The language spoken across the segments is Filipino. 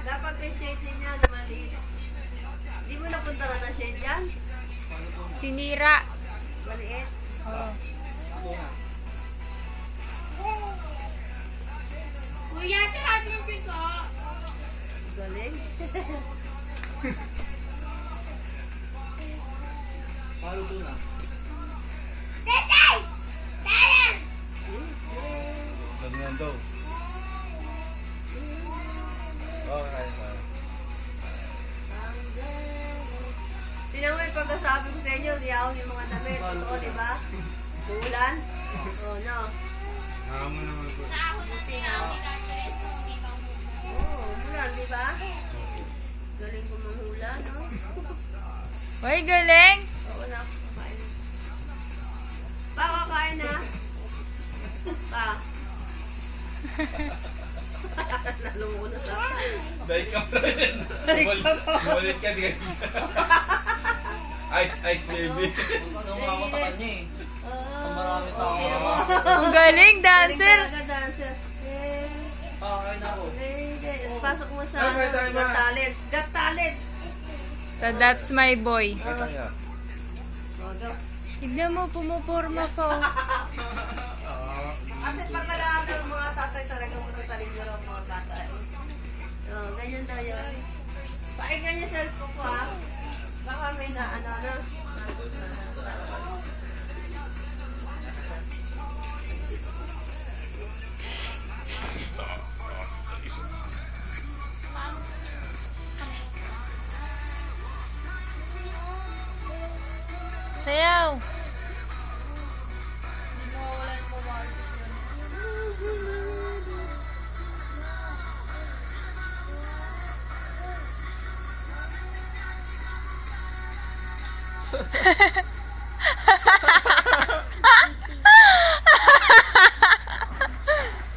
Dapat may shade din yan na maliit. Di mo napunta na shade yan? Sinira. Maliit? Oo. Kuya, sarado yung pinto. Galing. Palo to na. Tetay! Talent! Ganyan daw. Okay, sorry. Sino mo yung pagkasabi ko sa inyo, diyaw yung mga damit. Totoo, di ba? Uulan? Oo, no. Nakamo naman po. Naahon na pinang ginagalit kung di ba mo. Oo, umulan, di ba? Galing ko manghula, no? Uy, galing. Oo na, kakain. Pa, kakain na. Pa. Nalungo na sa akin. Dahil ka pa rin. Bumalit ka, di ka. Ice baby. Nakuha ako sa kanya eh. Sa marami tao. Okay ako. Ang galing, dancer. Galing talaga, dancer. Kakain ako. Pasok mo sa Okay, tayo na. Got Talent. Got Talent. So, that's my boy. Kata niya. Tignan mo, pumuporma pa. Oh. Kasi pag alaga ng mga tatay talaga matatalin nyo lang mga tatay. Oh, ganyan daw yun. Painggan niya cellphone ko ha. Baka may naano na. Sayaw.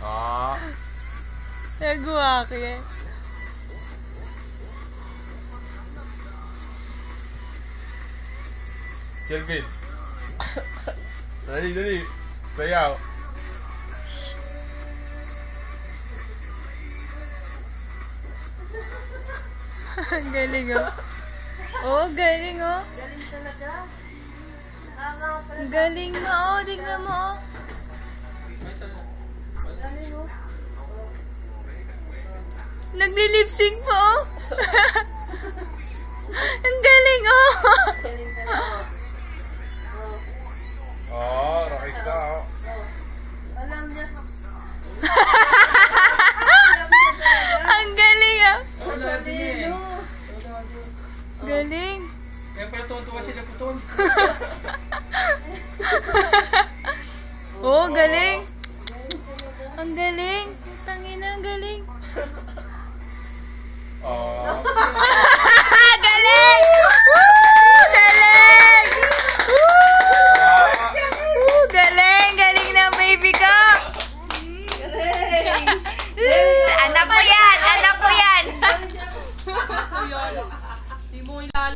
Ah. Nagwak eh. Kelvin. Dali, dali. Sayaw. Ang galing oh. Oh, galing oh. Galing talaga. Tama ko pala. Ang galing mo oh. Tingnan mo oh. Galing oh. Nagli-lip-sync po oh. Ang galing oh. Galing talaga. Oh. Oh, rakisa.